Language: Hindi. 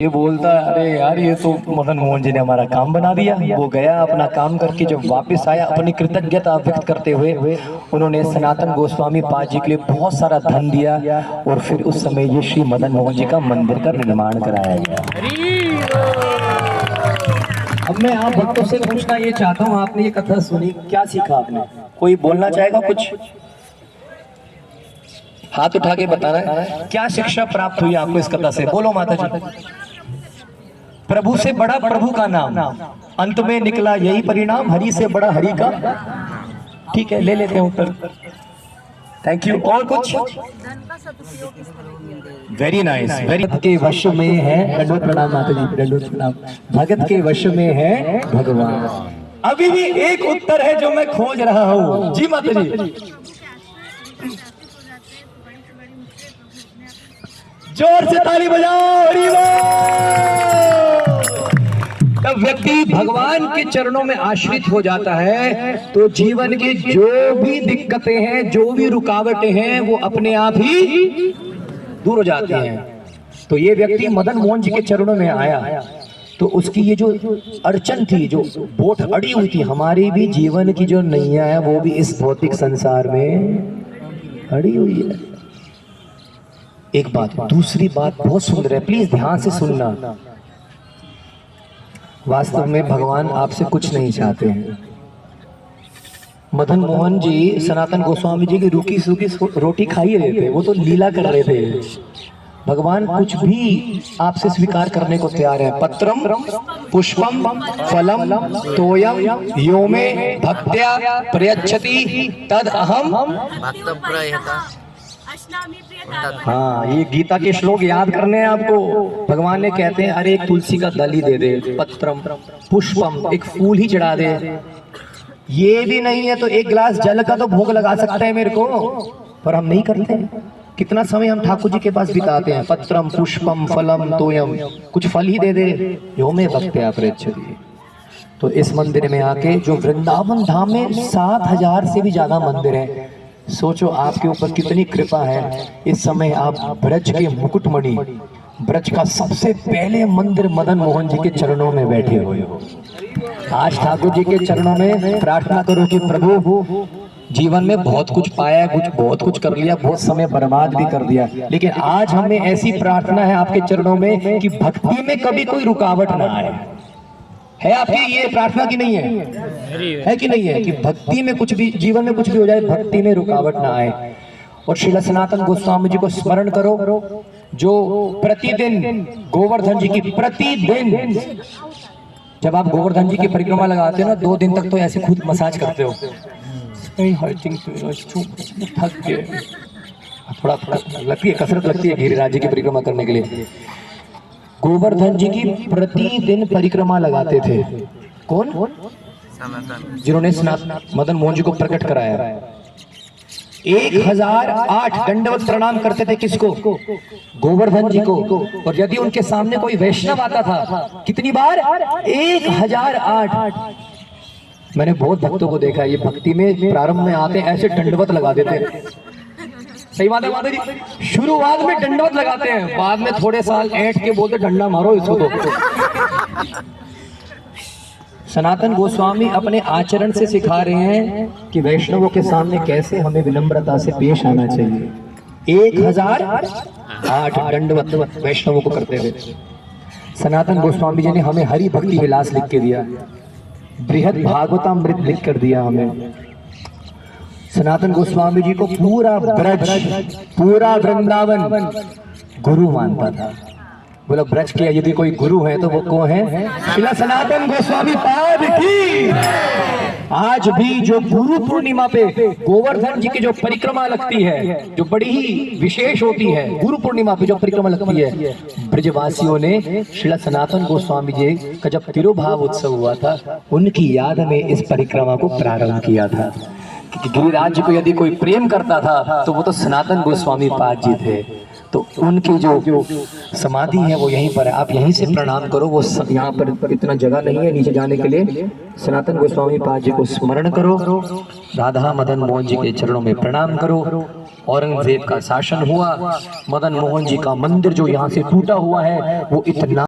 ये बोलता है अरे यार ये तो मदन मोहन जी ने हमारा काम बना दिया। वो गया अपना काम करके जब वापस आया अपनी कृतज्ञता व्यक्त करते हुए उन्होंने सनातन गोस्वामी पाद जी के लिए बहुत सारा धन दिया और फिर उस समय ये श्री मदन मोहन जी का मंदिर का निर्माण कराया गया। अब मैं आप भक्तों से पूछना ये चाहता हूँ, आपने ये कथा सुनी, क्या सीखा आपने? कोई बोलना चाहेगा कुछ? हाथ उठा के बताना है क्या शिक्षा प्राप्त हुई आपको इस कथा से? बोलो माता जी। प्रभु से बड़ा प्रभु का नाम, अंत में निकला यही परिणाम, हरि से बड़ा हरि का। ठीक है, ले लेते हैं उत्तर। Thank you. और कुछ? Very nice, very. भगत के वश में है, दंडवत प्रणाम माता जी, दंडवत प्रणाम। भगत के वश में है भगवान। अभी भी एक उत्तर है जो मैं खोज रहा हूँ। जी माता जी, जोर से ताली बजाओ। जब व्यक्ति भगवान के चरणों में आश्रित हो जाता है तो जीवन की जो भी दिक्कतें हैं, जो भी रुकावटें हैं, वो अपने आप ही दूर हो जाती हैं। तो ये व्यक्ति मदन मोहन जी के चरणों में आया तो उसकी ये जो अड़चन थी, जो बोट अड़ी हुई थी, हमारी भी जीवन की जो नैया है वो भी इस भौतिक संसार में अड़ी हुई है। एक बात, दूसरी बात बहुत सुंदर है, प्लीज ध्यान से सुनना। वास्तव में भगवान आपसे कुछ नहीं चाहते हैं। मदन मोहन जी सनातन गोस्वामी जी की रूखी सूखी रोटी खा ही रहे थे, वो तो लीला कर रहे थे। भगवान कुछ भी आपसे स्वीकार करने को तैयार है। पत्रम पुष्पम फलम तोयम यो मे भक्त्या प्रयच्छति तद अहम। हाँ, ये गीता के श्लोक याद करने हैं आपको। भगवान ने कहते हैं अरे एक तुलसी का दल ही दे दे, पत्रम पुष्पम एक फूल ही चढ़ा दे, ये भी नहीं है तो एक गिलास जल का तो भोग लगा सकता है मेरे को, पर हम नहीं करते। कितना समय हम ठाकुर जी के पास बिताते हैं। पत्रम पुष्पम फलम तोयम, कुछ फल ही दे दे, यो में भक्त्या प्रयच्छति। तो इस मंदिर में आके, जो वृंदावन धाम में 7000 से भी ज्यादा मंदिर है, सोचो आपके ऊपर कितनी कृपा है। इस समय आप ब्रज के मुकुटमणि, ब्रज का सबसे पहले मंदिर मदन मोहन जी के चरणों में बैठे हुए हो। आज ठाकुर जी के चरणों में प्रार्थना करो कि प्रभु जीवन में बहुत कुछ पाया, बहुत कुछ कर लिया, बहुत समय बर्बाद भी कर दिया, लेकिन आज हमें ऐसी प्रार्थना है आपके चरणों में कि भक्ति में कभी कोई रुकावट ना आए। है आपकी ये प्रार्थना की नहीं है कि नहीं है? कि भक्ति में कुछ भी, जीवन में कुछ भी हो जाए, भक्ति में रुकावट ना आए। और श्री सनातन गोस्वामी जी को स्मरण करो, जो प्रतिदिन गोवर्धन जी की, प्रतिदिन जब आप गोवर्धन जी की परिक्रमा लगाते हो ना, 2 दिन तक तो ऐसे खुद मसाज करते हो, थक गए, थोड़ा लगती है, कसरत लगती है गिरिराज जी की परिक्रमा करने के लिए। गोवर्धन जी की प्रतिदिन परिक्रमा लगाते थे। कौन? जिन्होंने मदन मोहन जी को प्रकट कराया। 1008 दंडवत प्रणाम करते थे किसको? गोवर्धन जी को। और यदि उनके सामने कोई वैष्णव आता था, कितनी बार? 1008। मैंने बहुत भक्तों को देखा, ये भक्ति में प्रारंभ में आते ऐसे दंडवत लगा देते। सही बात है माता जी, शुरुआत में दंडवत लगाते हैं, बाद में थोड़े साल ऐंठ के बोलते डंडा मारो इसको। तो सनातन गोस्वामी अपने आचरण से सिखा रहे हैं कि वैष्णवों के सामने कैसे हमें विनम्रता से पेश आना चाहिए। 1008 दंडवत वैष्णवों को करते हुए सनातन गोस्वामी जी ने हमें हरि भक्ति विलास लिख के दिया, बृहद भागवतामृत लिख कर दिया हमें। सनातन गोस्वामी जी को पूरा ब्रज, पूरा वृंदावन गुरु मानता था। बोला ब्रज के यदि कोई गुरु है तो वो कौन है? श्री सनातन गोस्वामी पाद की। आज भी जो गुरु पूर्णिमा पे गोवर्धन जी की जो परिक्रमा लगती है, जो बड़ी ही विशेष होती है, गुरु पूर्णिमा पे जो परिक्रमा लगती है, ब्रजवासियों ने श्री सनातन गोस्वामी जी का जब तिरुभाव उत्सव हुआ था, उनकी याद में इस परिक्रमा को प्रारंभ किया था। गिरिराज जी को यदि कोई प्रेम करता था तो वो तो सनातन गोस्वामी पाद जी थे। तो उनकी जो समाधि है वो यहीं पर है, आप यहीं से प्रणाम करो। वो यहाँ पर इतना जगह नहीं है नीचे जाने के लिए। सनातन गोस्वामी पाद जी को स्मरण करो, राधा मदन मोहन जी के चरणों में प्रणाम करो। औरंगजेब का शासन हुआ, मदन मोहन जी का मंदिर जो यहाँ से टूटा हुआ है वो इतना